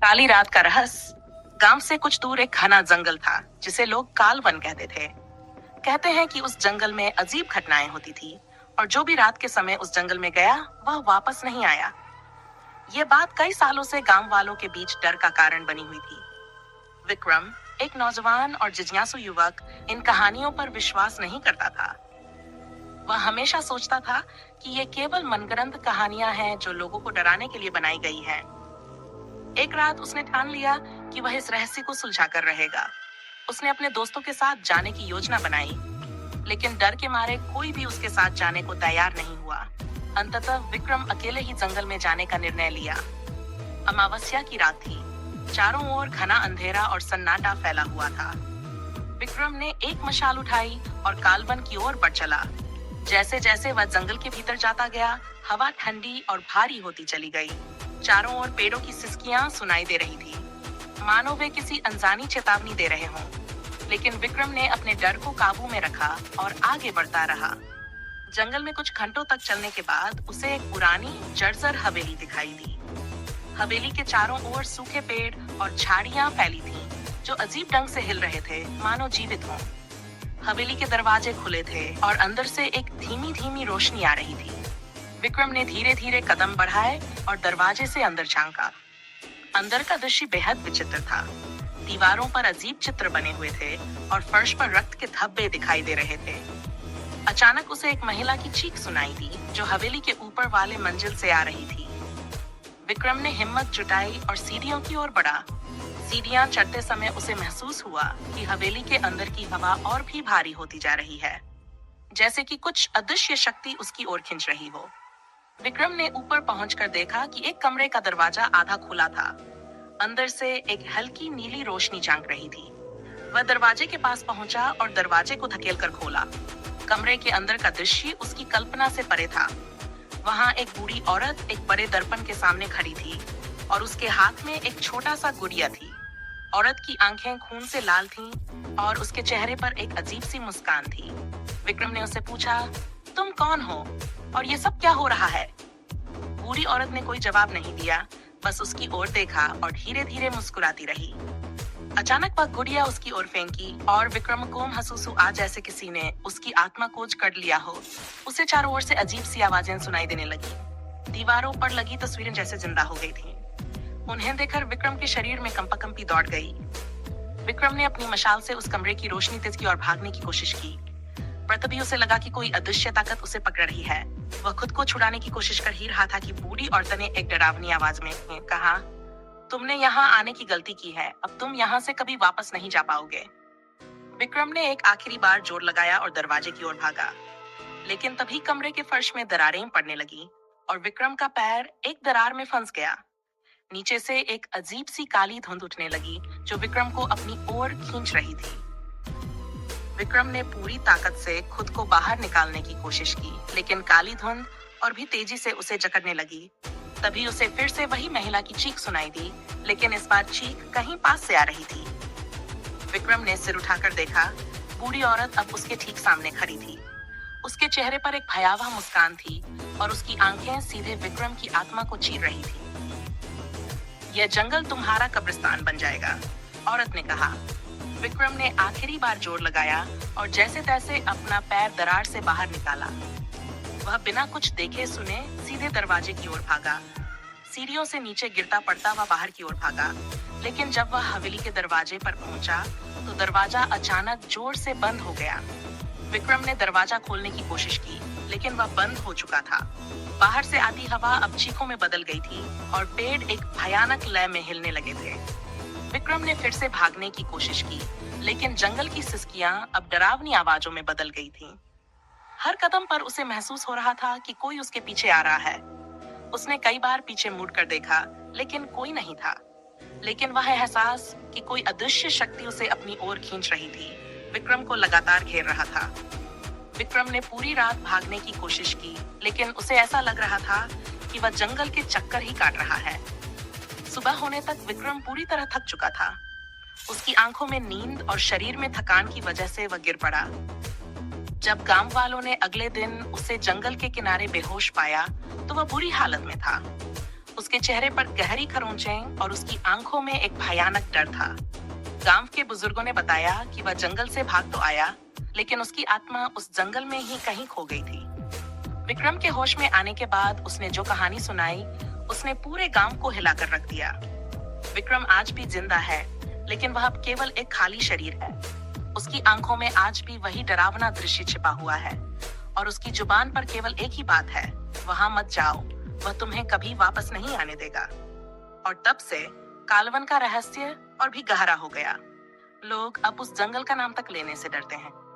काली रात का रहस्य। गांव से कुछ दूर एक घना जंगल था जिसे लोग काल वन कहते थे। कहते हैं कि उस जंगल में अजीब घटनाएं होती थी और जो भी रात के समय उस जंगल में गया वह वापस नहीं आया। ये बात कई सालों से गांव वालों के बीच डर का कारण बनी हुई थी। विक्रम, एक नौजवान और जिज्ञासु युवक, इन कहानियों पर विश्वास नहीं करता था। वह हमेशा सोचता था कि ये केवल मनगढ़ंत कहानियां हैं जो लोगों को डराने के लिए बनाई गई हैं। एक रात उसने ठान लिया कि वह इस रहस्य को सुलझा कर रहेगा। उसने अपने दोस्तों के साथ जाने की योजना बनाई, लेकिन डर के मारे कोई भी उसके साथ जाने को तैयार नहीं हुआ। अंततः विक्रम अकेले ही जंगल में जाने का निर्णय लिया। अमावस्या की रात थी। चारों ओर घना अंधेरा और सन्नाटा फैला हुआ था। विक्रम ने एक मशाल उठाई और कालवन की ओर बढ़ चला। जैसे जैसे वह जंगल के भीतर जाता गया, हवा ठंडी और भारी होती चली गई। चारों ओर पेड़ों की सिसकियां सुनाई दे रही थी, मानो वे किसी अनजानी चेतावनी दे रहे हों। लेकिन विक्रम ने अपने डर को काबू में रखा और आगे बढ़ता रहा। जंगल में कुछ घंटों तक चलने के बाद उसे एक पुरानी जर्जर हवेली दिखाई दी। हवेली के चारों ओर सूखे पेड़ और झाड़ियां फैली थीं, जो अजीब ढंग से हिल रहे थे, मानो जीवित हों। हवेली के दरवाजे खुले थे और अंदर से एक धीमी धीमी रोशनी आ रही थी। विक्रम ने धीरे धीरे कदम बढ़ाए और दरवाजे से अंदर झांका। अंदर का दृश्य बेहद विचित्र था। दीवारों पर अजीब चित्र बने हुए थे और फर्श पर रक्त के धब्बे दिखाई दे रहे थे। अचानक उसे एक महिला की चीख सुनाई दी, जो हवेली के ऊपर वाले मंजिल से आ रही थी। विक्रम ने हिम्मत जुटाई और सीढ़ियों की ओर बढ़ा। सीढ़ियां चढ़ते समय उसे महसूस हुआ कि हवेली के अंदर की हवा और भी भारी होती जा रही है, जैसे कि कुछ अदृश्य शक्ति उसकी ओर खींच रही हो। विक्रम ने ऊपर पहुंचकर देखा कि एक कमरे का दरवाजा आधा खुला था। अंदर से एक हल्की नीली रोशनी झांक रही थी। वह दरवाजे के पास पहुंचा और दरवाजे को धकेलकर खोला। कमरे के अंदर का दृश्य उसकी कल्पना से परे था। वहां एक बूढ़ी औरत एक बड़े दर्पण के सामने खड़ी थी और उसके हाथ में एक छोटा सा गुड़िया थी। औरत की आंखें खून से लाल थीं और उसके चेहरे पर एक अजीब सी मुस्कान थी। विक्रम ने उससे पूछा, तुम कौन हो और ये सब क्या हो रहा है? बूढ़ी औरत ने कोई जवाब नहीं दिया, बस उसकी ओर देखा और धीरे धीरे मुस्कुराती रही। अचानक वह गुड़िया उसकी ओर फेंकी और विक्रम को महसूस हुआ जैसे किसी ने उसकी आत्मा को कर लिया हो। उसे चारों ओर से अजीब सी आवाजें सुनाई देने लगी। दीवारों पर लगी तस्वीरें जैसे जिंदा हो गई थीं। उन्हें देखकर विक्रम के शरीर में कंपकंपी दौड़ गई। विक्रम ने अपनी मशाल से उस कमरे की रोशनी तेज की और भागने की कोशिश की, पर तभी उसे लगा कि कोई अदृश्य ताकत उसे पकड़ रही है। वह खुद को छुड़ाने की कोशिश कर ही रहा था कि बूढ़ी औरत ने एक डरावनी आवाज में कहा, तुमने यहाँ आने की गलती की है, अब तुम यहाँ से कभी वापस नहीं जा पाओगे। विक्रम ने एक आखिरी बार जोर लगाया और दरवाजे की ओर भागा, लेकिन तभी कमरे के फर्श में दरारें पड़ने लगी और विक्रम का पैर एक दरार में फंस गया। नीचे से एक अजीब सी काली धुंध उठने लगी, जो विक्रम को अपनी ओर खींच रही थी। विक्रम ने पूरी ताकत से खुद को बाहर निकालने की कोशिश की, लेकिन काली धुंध और भी तेजी से उसे जकड़ने लगी। तभी उसे फिर से वही महिला की चीख सुनाई दी, लेकिन इस बार चीख कहीं पास से आ रही थी। विक्रम ने सिर उठाकर देखा। बूढ़ी औरत अब उसके ठीक सामने खड़ी थी। उसके चेहरे पर एक भयावह मुस्कान थी और उसकी आंखें सीधे विक्रम की आत्मा को चीर रही थी। यह जंगल तुम्हारा कब्रिस्तान बन जाएगा, औरत ने कहा। विक्रम ने आखिरी बार जोर लगाया और जैसे तैसे अपना पैर दरार से बाहर निकाला। वह बिना कुछ देखे सुने सीधे दरवाजे की ओर भागा। सीढ़ियों से नीचे गिरता पड़ता वह बाहर की ओर भागा, लेकिन जब वह हवेली के दरवाजे पर पहुंचा तो दरवाजा अचानक जोर से बंद हो गया। विक्रम ने दरवाजा खोलने की कोशिश की, लेकिन वह बंद हो चुका था। बाहर से आती हवा अब चीखों में बदल गई थी और पेड़ एक भयानक लय में हिलने लगे थे। विक्रम ने फिर से भागने की कोशिश की, लेकिन जंगल की सिसकियां अब डरावनी आवाजों में बदल गई थीं। हर कदम पर उसे महसूस हो रहा था कि कोई उसके पीछे आ रहा है। उसने कई बार पीछे मुड़कर देखा, लेकिन कोई नहीं था। लेकिन वह एहसास कि कोई अदृश्य शक्ति उसे अपनी ओर खींच रही थी, विक्रम को लगातार घेर रहा था। विक्रम ने पूरी रात भागने की कोशिश की, लेकिन उसे ऐसा लग रहा था कि वह जंगल के चक्कर ही काट रहा है। सुबह होने तक विक्रम पूरी तरह थक चुका था। उसकी आंखों में नींद और शरीर में थकान की वजह से वह गिर पड़ा। जब गांव वालों ने अगले दिन उसे जंगल के किनारे बेहोश पाया तो वह बुरी हालत में था। उसके चेहरे पर गहरी खरोंचें और उसकी आंखों में एक भयानक डर था। गांव के बुजुर्गों ने बताया कि वह जंगल से भाग तो आया, लेकिन उसकी आत्मा उस जंगल में ही कहीं खो गई थी। विक्रम के होश में आने के बाद उसने जो कहानी सुनाई, उसने पूरे गांव को हिलाकर रख दिया। विक्रम आज भी जिंदा है, लेकिन वह अब केवल एक खाली शरीर है। उसकी आंखों में आज भी वही डरावना दृश्य छिपा हुआ है और उसकी जुबान पर केवल एक ही बात है, वहां मत जाओ, वह तुम्हें कभी वापस नहीं आने देगा। और तब से कालवन का रहस्य और भी गहरा हो गया। लोग अब उस जंगल का नाम तक लेने से डरते हैं।